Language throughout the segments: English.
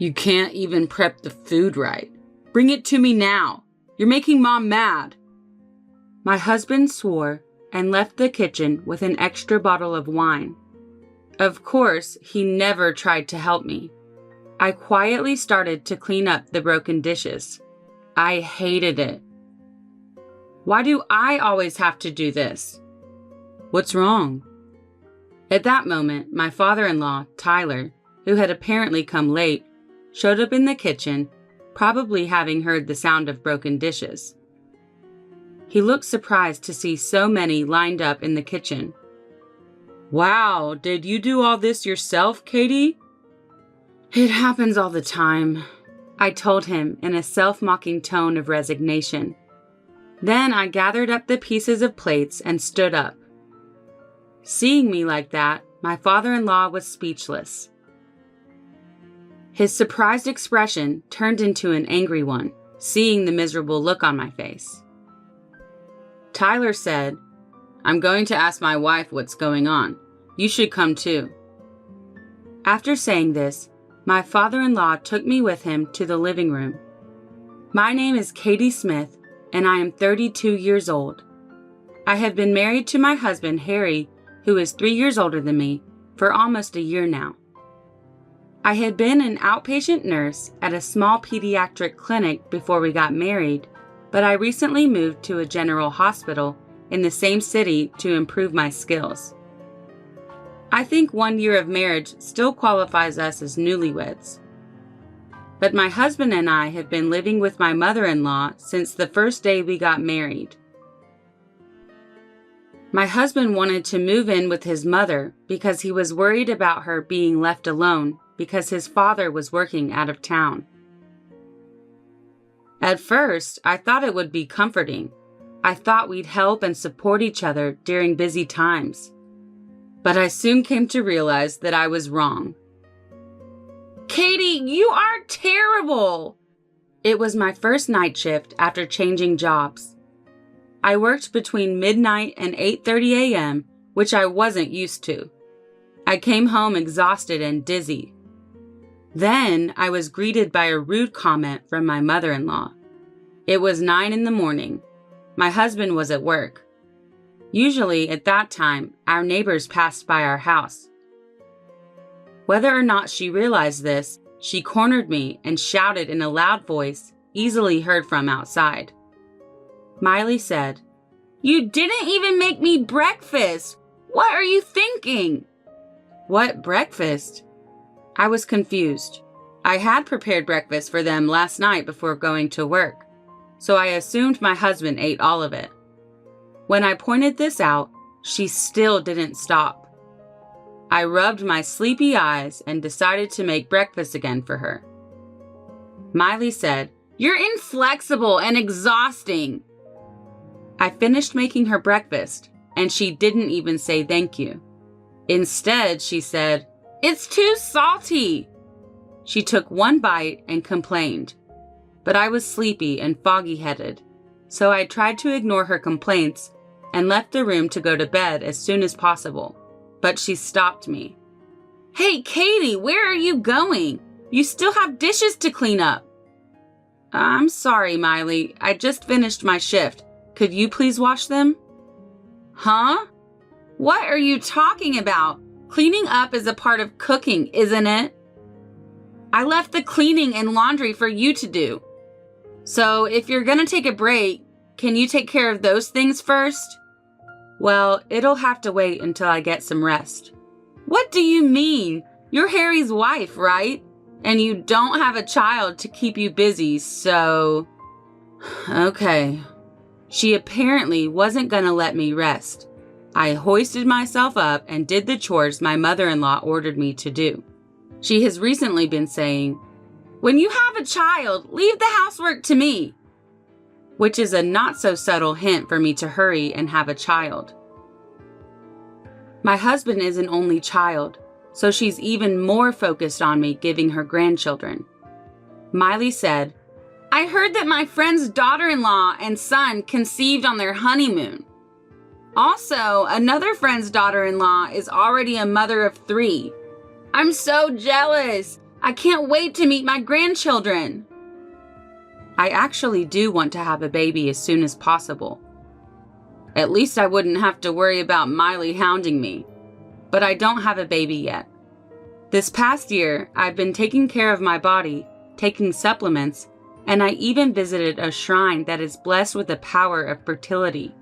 You can't even prep the food right. Bring it to me now. You're making Mom mad. My husband swore and left the kitchen with an extra bottle of wine. Of course, he never tried to help me. I quietly started to clean up the broken dishes. I hated it. Why do I always have to do this? What's wrong? At that moment, my father-in-law, Tyler, who had apparently come late, showed up in the kitchen, probably having heard the sound of broken dishes. He looked surprised to see so many lined up in the kitchen. Wow, did you do all this yourself, Katie? It happens all the time, I told him in a self-mocking tone of resignation. Then I gathered up the pieces of plates and stood up. Seeing me like that, my father-in-law was speechless. His surprised expression turned into an angry one, seeing the miserable look on my face. Tyler said, I'm going to ask my wife what's going on. You should come too. After saying this, my father-in-law took me with him to the living room. My name is Katie Smith, and I am 32 years old. I have been married to my husband, Harry, who is 3 years older than me, for almost a year now. I had been an outpatient nurse at a small pediatric clinic before we got married, but I recently moved to a general hospital in the same city to improve my skills. I think 1 year of marriage still qualifies us as newlyweds. But my husband and I have been living with my mother-in-law since the first day we got married. My husband wanted to move in with his mother because he was worried about her being left alone because his father was working out of town. At first, I thought it would be comforting. I thought we'd help and support each other during busy times. But I soon came to realize that I was wrong. Katie, you are terrible! It was my first night shift after changing jobs. I worked between midnight and 8:30 a.m., which I wasn't used to. I came home exhausted and dizzy. Then I was greeted by a rude comment from my mother-in-law. It was 9 in the morning. My husband was at work. Usually at that time, our neighbors passed by our house. Whether or not she realized this, she cornered me and shouted in a loud voice, easily heard from outside. Miley said, "You didn't even make me breakfast! What are you thinking?" What breakfast? I was confused. I had prepared breakfast for them last night before going to work, so I assumed my husband ate all of it. When I pointed this out, she still didn't stop. I rubbed my sleepy eyes and decided to make breakfast again for her. Miley said, "You're inflexible and exhausting." I finished making her breakfast, and she didn't even say thank you. Instead, she said, "It's too salty." She took one bite and complained, but I was sleepy and foggy-headed, so I tried to ignore her complaints and left the room to go to bed as soon as possible. But she stopped me. "Hey, Katie, where are you going? You still have dishes to clean up." "I'm sorry, Miley. I just finished my shift. Could you please wash them?" "Huh? What are you talking about? Cleaning up is a part of cooking, isn't it? I left the cleaning and laundry for you to do. So if you're gonna take a break, can you take care of those things first?" "Well, it'll have to wait until I get some rest." "What do you mean? You're Harry's wife, right? And you don't have a child to keep you busy, so..." Okay. She apparently wasn't gonna let me rest. I hoisted myself up and did the chores my mother-in-law ordered me to do. She has recently been saying, "When you have a child, leave the housework to me," which is a not-so-subtle hint for me to hurry and have a child. My husband is an only child, so she's even more focused on me giving her grandchildren. Miley said, "I heard that my friend's daughter-in-law and son conceived on their honeymoon. Also, another friend's daughter-in-law is already a mother of 3. I'm so jealous. I can't wait to meet my grandchildren. I actually do want to have a baby as soon as possible. At least I wouldn't have to worry about Miley hounding me. But I don't have a baby yet. This past year, I've been taking care of my body, taking supplements, and I even visited a shrine that is blessed with the power of fertility.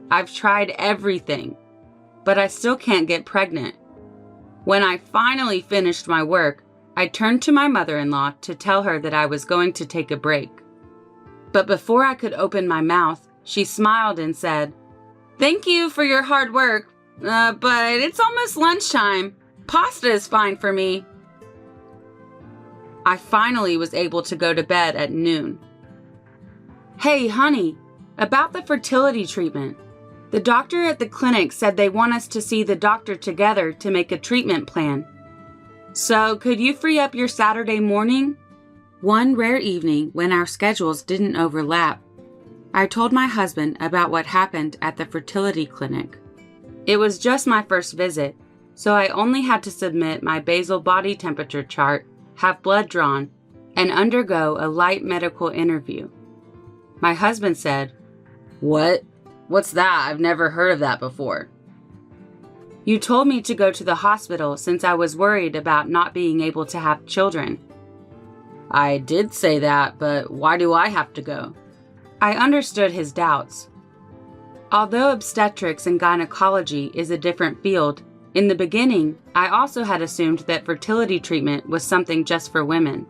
I've tried everything, but I still can't get pregnant. When I finally finished my work, I turned to my mother-in-law to tell her that I was going to take a break. But before I could open my mouth, she smiled and said, "Thank you for your hard work, but it's almost lunchtime. Pasta is fine for me." I finally was able to go to bed at noon. "Hey, honey, about the fertility treatment. The doctor at the clinic said they want us to see the doctor together to make a treatment plan. So could you free up your Saturday morning?" One rare evening when our schedules didn't overlap, I told my husband about what happened at the fertility clinic. It was just my first visit, so I only had to submit my basal body temperature chart, have blood drawn, and undergo a light medical interview. My husband said, "What? What's that? I've never heard of that before." "You told me to go to the hospital since I was worried about not being able to have children." "I did say that, but why do I have to go?" I understood his doubts. Although obstetrics and gynecology is a different field, in the beginning, I also had assumed that fertility treatment was something just for women.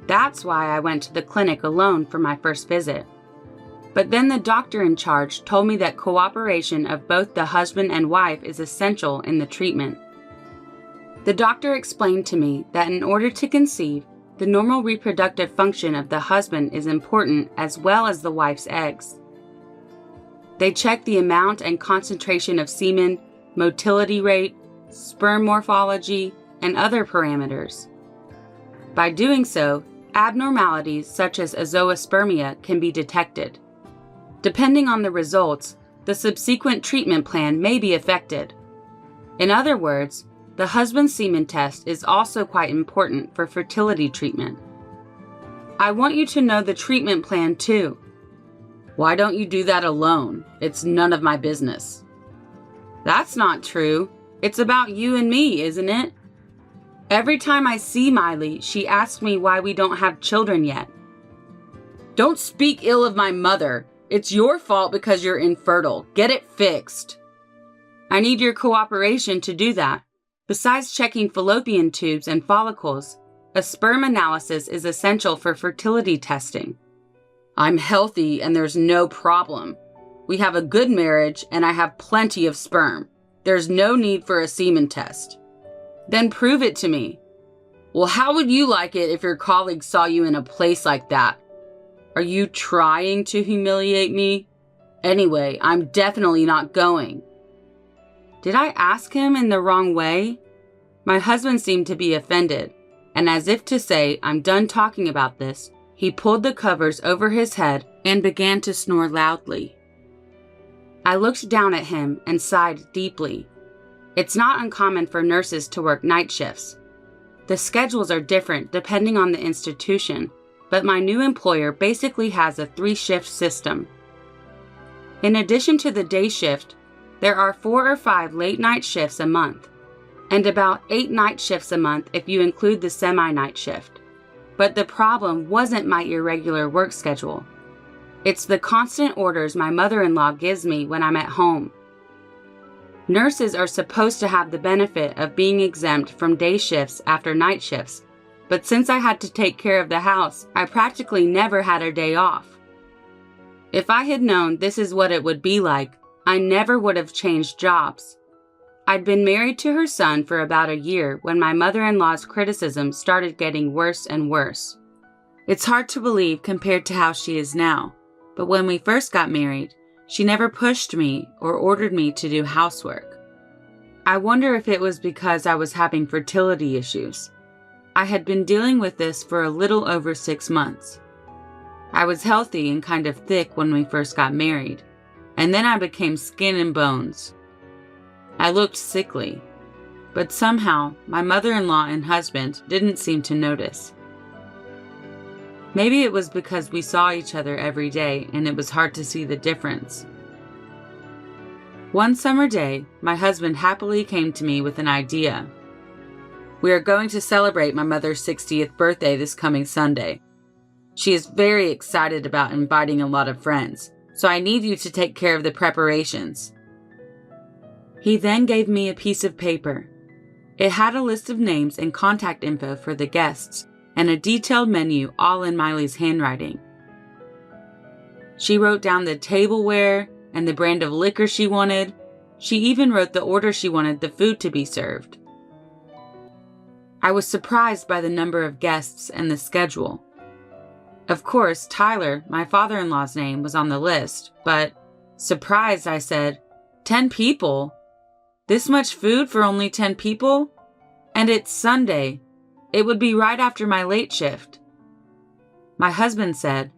That's why I went to the clinic alone for my first visit. But then the doctor in charge told me that cooperation of both the husband and wife is essential in the treatment. The doctor explained to me that in order to conceive, the normal reproductive function of the husband is important as well as the wife's eggs. They check the amount and concentration of semen, motility rate, sperm morphology, and other parameters. By doing so, abnormalities such as azoospermia can be detected. Depending on the results, the subsequent treatment plan may be affected. In other words, the husband's semen test is also quite important for fertility treatment. I want you to know the treatment plan too. Why don't you do that alone? It's none of my business. That's not true. It's about you and me, isn't it? Every time I see Miley, she asks me why we don't have children yet. Don't speak ill of my mother. It's your fault because you're infertile. Get it fixed. I need your cooperation to do that. Besides checking fallopian tubes and follicles, a sperm analysis is essential for fertility testing. I'm healthy and there's no problem. We have a good marriage and I have plenty of sperm. There's no need for a semen test. Then prove it to me. Well, how would you like it if your colleagues saw you in a place like that? Are you trying to humiliate me? Anyway, I'm definitely not going. Did I ask him in the wrong way? My husband seemed to be offended, and as if to say, "I'm done talking about this," he pulled the covers over his head and began to snore loudly. I looked down at him and sighed deeply. It's not uncommon for nurses to work night shifts. The schedules are different depending on the institution, but my new employer basically has a 3-shift system. In addition to the day shift, there are 4 or 5 late night shifts a month, and about 8 night shifts a month if you include the semi-night shift. But the problem wasn't my irregular work schedule. It's the constant orders my mother-in-law gives me when I'm at home. Nurses are supposed to have the benefit of being exempt from day shifts after night shifts, but since I had to take care of the house, I practically never had a day off. If I had known this is what it would be like, I never would have changed jobs. I'd been married to her son for about a year when my mother-in-law's criticism started getting worse and worse. It's hard to believe compared to how she is now, but when we first got married, she never pushed me or ordered me to do housework. I wonder if it was because I was having fertility issues. I had been dealing with this for a little over 6 months. I was healthy and kind of thick when we first got married, and then I became skin and bones. I looked sickly. but somehow my mother-in-law and husband didn't seem to notice. Maybe it was because we saw each other every day and it was hard to see the difference. One summer day, my husband happily came to me with an idea. We are going to celebrate my mother's 60th birthday this coming Sunday. She is very excited about inviting a lot of friends, so I need you to take care of the preparations. He then gave me a piece of paper. It had a list of names and contact info for the guests and a detailed menu all in Miley's handwriting. She wrote down the tableware and the brand of liquor she wanted. She even wrote the order she wanted the food to be served. I was surprised by the number of guests and the schedule. Of course, Tyler, my father-in-law's name, was on the list, but, surprised, I said, 10 people? This much food for only 10 people? And it's Sunday. It would be right after my late shift. My husband said,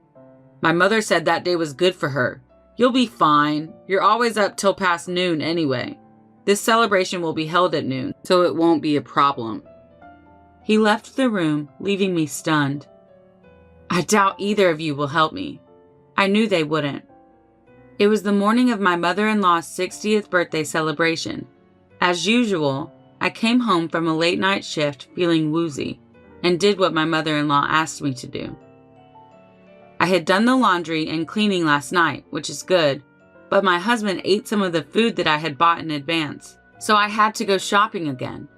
"My mother said that day was good for her. You'll be fine. You're always up till past noon anyway. This celebration will be held at noon, so it won't be a problem." He left the room, leaving me stunned. I doubt either of you will help me. I knew they wouldn't. It was the morning of my mother-in-law's 60th birthday celebration. As usual, I came home from a late night shift feeling woozy and did what my mother-in-law asked me to do. I had done the laundry and cleaning last night, which is good, but my husband ate some of the food that I had bought in advance, so I had to go shopping again.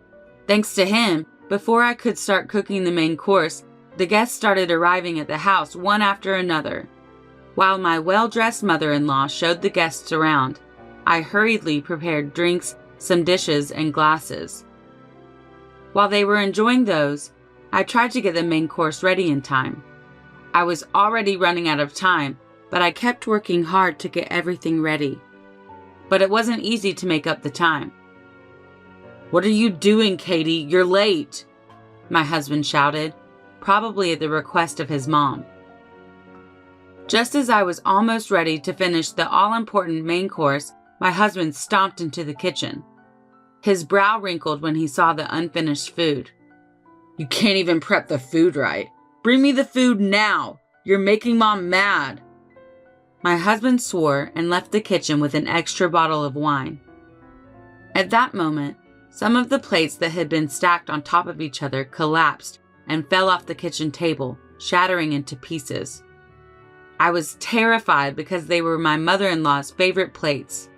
Thanks to him, before I could start cooking the main course, the guests started arriving at the house one after another. While my well-dressed mother-in-law showed the guests around, I hurriedly prepared drinks, some dishes, and glasses. While they were enjoying those, I tried to get the main course ready in time. I was already running out of time, but I kept working hard to get everything ready. But it wasn't easy to make up the time. "What are you doing, Katie? You're late!" my husband shouted, probably at the request of his mom. Just as I was almost ready to finish the all-important main course, my husband stomped into the kitchen. His brow wrinkled when he saw the unfinished food. "You can't even prep the food right. Bring me the food now! You're making Mom mad!" My husband swore and left the kitchen with an extra bottle of wine. At that moment, some of the plates that had been stacked on top of each other collapsed and fell off the kitchen table, shattering into pieces. I was terrified because they were my mother-in-law's favorite plates.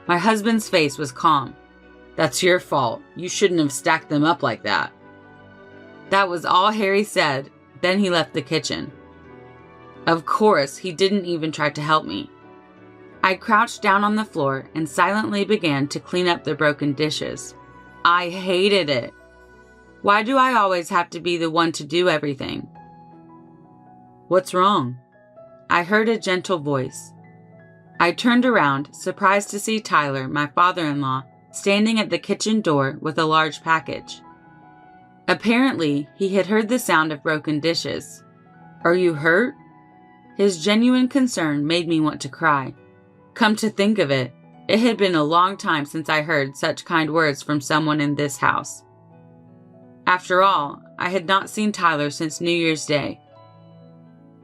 My husband's face was calm. "That's your fault. You shouldn't have stacked them up like that." That was all Harry said. Then he left the kitchen. Of course, he didn't even try to help me. I crouched down on the floor and silently began to clean up the broken dishes. I hated it. Why do I always have to be the one to do everything? "What's wrong?" I heard a gentle voice. I turned around, surprised to see Tyler, my father-in-law, standing at the kitchen door with a large package. Apparently, he had heard the sound of broken dishes. "Are you hurt?" His genuine concern made me want to cry. Come to think of it, it had been a long time since I heard such kind words from someone in this house. After all, I had not seen Tyler since New Year's Day.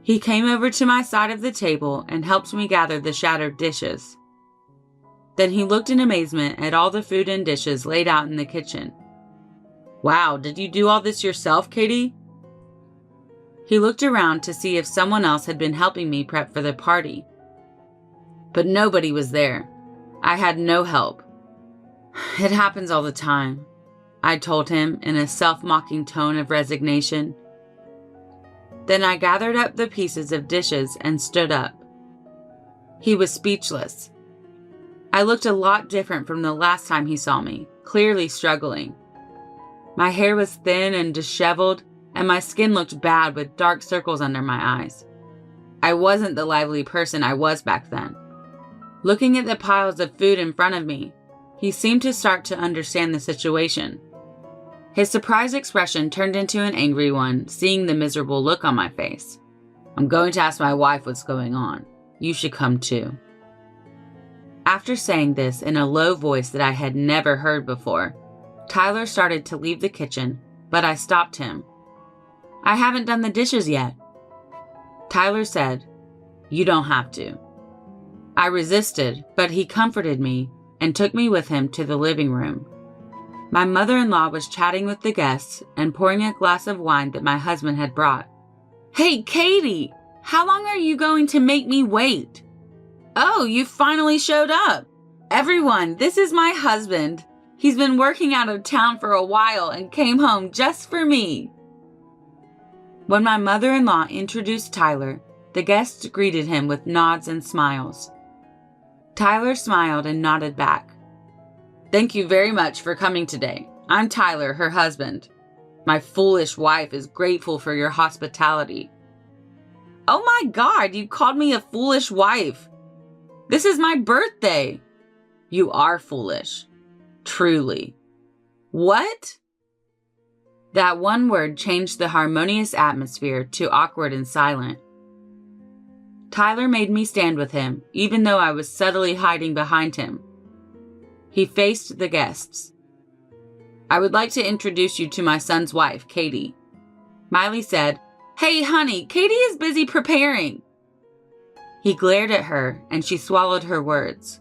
He came over to my side of the table and helped me gather the shattered dishes. Then he looked in amazement at all the food and dishes laid out in the kitchen. "Wow, did you do all this yourself, Katie?" He looked around to see if someone else had been helping me prep for the party. But nobody was there. I had no help. "It happens all the time," I told him in a self-mocking tone of resignation. Then I gathered up the pieces of dishes and stood up. He was speechless. I looked a lot different from the last time he saw me, clearly struggling. My hair was thin and disheveled, and my skin looked bad with dark circles under my eyes. I wasn't the lively person I was back then. Looking at the piles of food in front of me, he seemed to start to understand the situation. His surprised expression turned into an angry one, seeing the miserable look on my face. "I'm going to ask my wife what's going on. You should come too." After saying this in a low voice that I had never heard before, Tyler started to leave the kitchen, but I stopped him. "I haven't done the dishes yet." Tyler said, "You don't have to." I resisted, but he comforted me and took me with him to the living room. My mother-in-law was chatting with the guests and pouring a glass of wine that my husband had brought. "Hey, Katie, how long are you going to make me wait?" "Oh, you finally showed up. Everyone, this is my husband. He's been working out of town for a while and came home just for me." When my mother-in-law introduced Tyler, the guests greeted him with nods and smiles. Tyler smiled and nodded back. "Thank you very much for coming today. I'm Tyler, her husband. My foolish wife is grateful for your hospitality." "Oh my God, you called me a foolish wife. This is my birthday." "You are foolish. Truly." "What?" That one word changed the harmonious atmosphere to awkward and silent. Tyler made me stand with him, even though I was subtly hiding behind him. He faced the guests. "I would like to introduce you to my son's wife, Katie." Miley said, "Hey, honey, Katie is busy preparing." He glared at her, and she swallowed her words.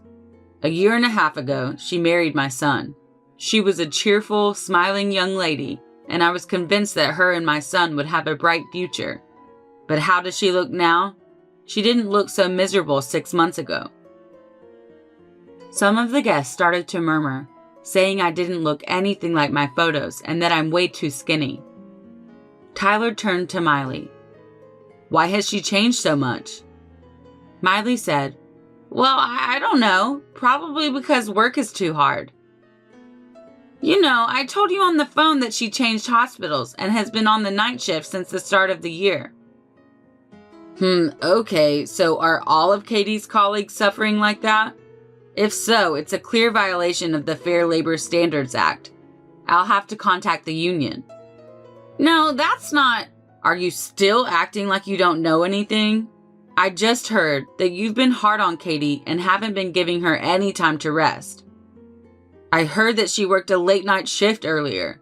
"A year and a half ago, she married my son. She was a cheerful, smiling young lady, and I was convinced that her and my son would have a bright future. But how does she look now? She didn't look so miserable 6 months ago." Some of the guests started to murmur, saying I didn't look anything like my photos and that I'm way too skinny. Tyler turned to Miley. "Why has she changed so much?" Miley said, "Well, I don't know. Probably because work is too hard. You know, I told you on the phone that she changed hospitals and has been on the night shift since the start of the year." Okay, so are all of Katie's colleagues suffering like that? If so, it's a clear violation of the Fair Labor Standards Act. I'll have to contact the union." "No, that's not..." "Are you still acting like you don't know anything? I just heard that you've been hard on Katie and haven't been giving her any time to rest. I heard that she worked a late night shift earlier.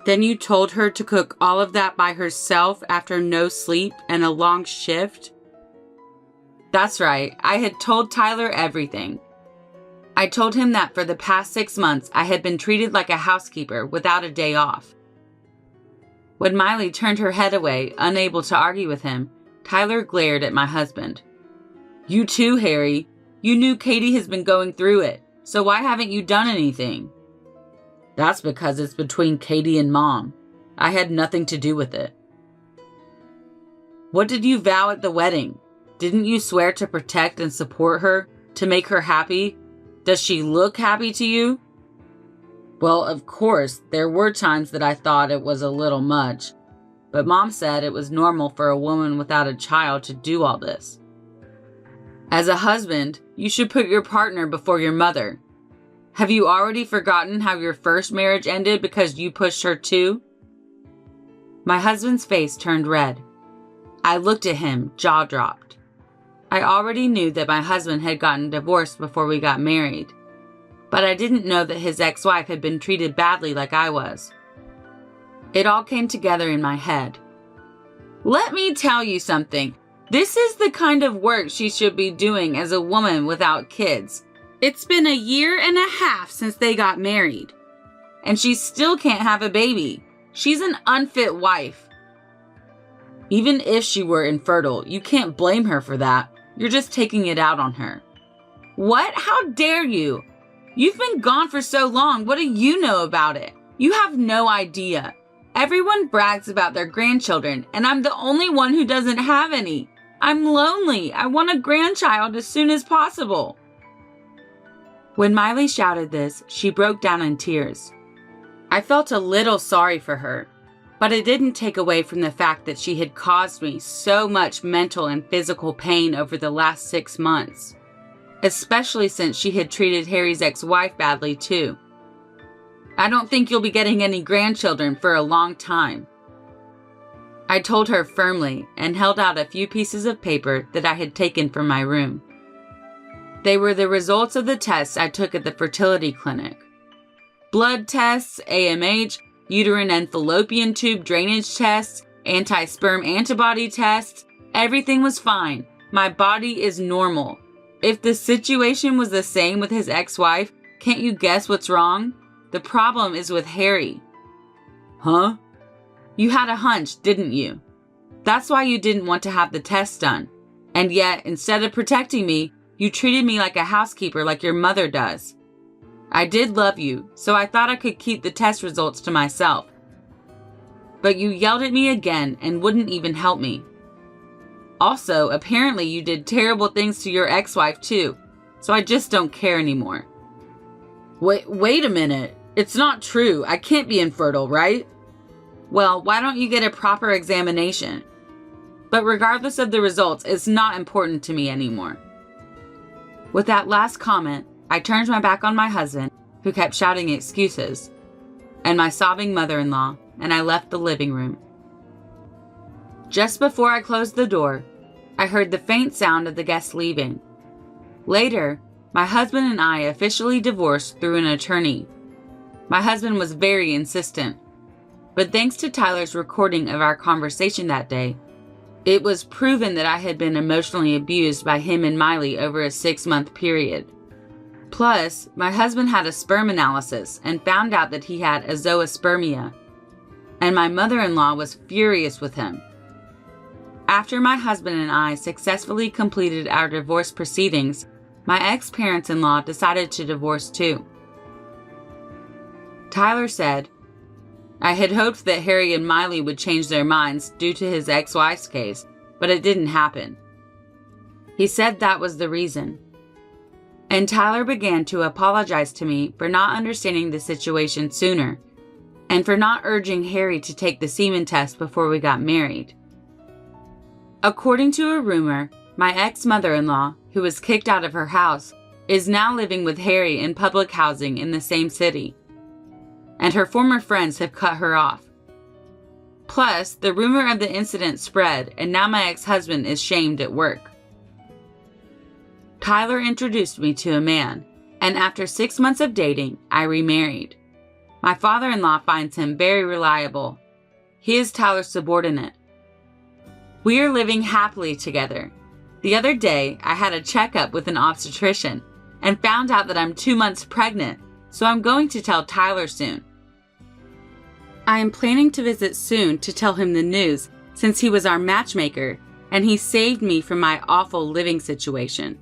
Then you told her to cook all of that by herself after no sleep and a long shift?" "That's right. I had told Tyler everything. I told him that for the past 6 months, I had been treated like a housekeeper without a day off." When Miley turned her head away, unable to argue with him, Tyler glared at my husband. "You too, Harry. You knew Katie has been going through it, so why haven't you done anything?" "That's because it's between Katie and Mom. I had nothing to do with it." "What did you vow at the wedding? Didn't you swear to protect and support her, to make her happy? Does she look happy to you?" "Well, of course, there were times that I thought it was a little much, but Mom said it was normal for a woman without a child to do all this. As a husband, you should put your partner before your mother. Have you already forgotten how your first marriage ended because you pushed her too?" My husband's face turned red. I looked at him, jaw dropped. I already knew that my husband had gotten divorced before we got married, but I didn't know that his ex-wife had been treated badly like I was. It all came together in my head. "Let me tell you something. This is the kind of work she should be doing as a woman without kids. It's been a year and a half since they got married, and she still can't have a baby. She's an unfit wife. Even if she were infertile, you can't blame her for that. You're just taking it out on her." "What? How dare you? You've been gone for so long. What do you know about it? You have no idea. Everyone brags about their grandchildren, and I'm the only one who doesn't have any. I'm lonely. I want a grandchild as soon as possible." When Miley shouted this, she broke down in tears. I felt a little sorry for her, but it didn't take away from the fact that she had caused me so much mental and physical pain over the last 6 months, especially since she had treated Harry's ex-wife badly too. "I don't think you'll be getting any grandchildren for a long time." I told her firmly and held out a few pieces of paper that I had taken from my room. They were the results of the tests I took at the fertility clinic. Blood tests, AMH, uterine and fallopian tube drainage tests, anti-sperm antibody tests. Everything was fine. My body is normal. If the situation was the same with his ex-wife, can't you guess what's wrong? The problem is with Harry. Huh? You had a hunch, didn't you? That's why you didn't want to have the test done. And yet, instead of protecting me, you treated me like a housekeeper like your mother does. I did love you, so I thought I could keep the test results to myself. But you yelled at me again and wouldn't even help me. Also, apparently you did terrible things to your ex-wife too, so I just don't care anymore. Wait a minute. It's not true. I can't be infertile, right? Well, why don't you get a proper examination? But regardless of the results, it's not important to me anymore. With that last comment, I turned my back on my husband, who kept shouting excuses, and my sobbing mother-in-law, and I left the living room. Just before I closed the door, I heard the faint sound of the guests leaving. Later, my husband and I officially divorced through an attorney. My husband was very insistent, but thanks to Tyler's recording of our conversation that day, it was proven that I had been emotionally abused by him and Miley over a 6-month period. Plus, my husband had a sperm analysis and found out that he had azoospermia, and my mother-in-law was furious with him. After my husband and I successfully completed our divorce proceedings, my ex-parents-in-law decided to divorce too. Tyler said, I had hoped that Harry and Miley would change their minds due to his ex-wife's case, but it didn't happen. He said that was the reason. And Tyler began to apologize to me for not understanding the situation sooner, and for not urging Harry to take the semen test before we got married. According to a rumor, my ex-mother-in-law, who was kicked out of her house, is now living with Harry in public housing in the same city, and her former friends have cut her off. Plus, the rumor of the incident spread, and now my ex-husband is shamed at work. Tyler introduced me to a man, and after 6 months of dating, I remarried. My father-in-law finds him very reliable. He is Tyler's subordinate. We are living happily together. The other day, I had a checkup with an obstetrician and found out that I'm 2 months pregnant, so I'm going to tell Tyler soon. I am planning to visit soon to tell him the news since he was our matchmaker and he saved me from my awful living situation.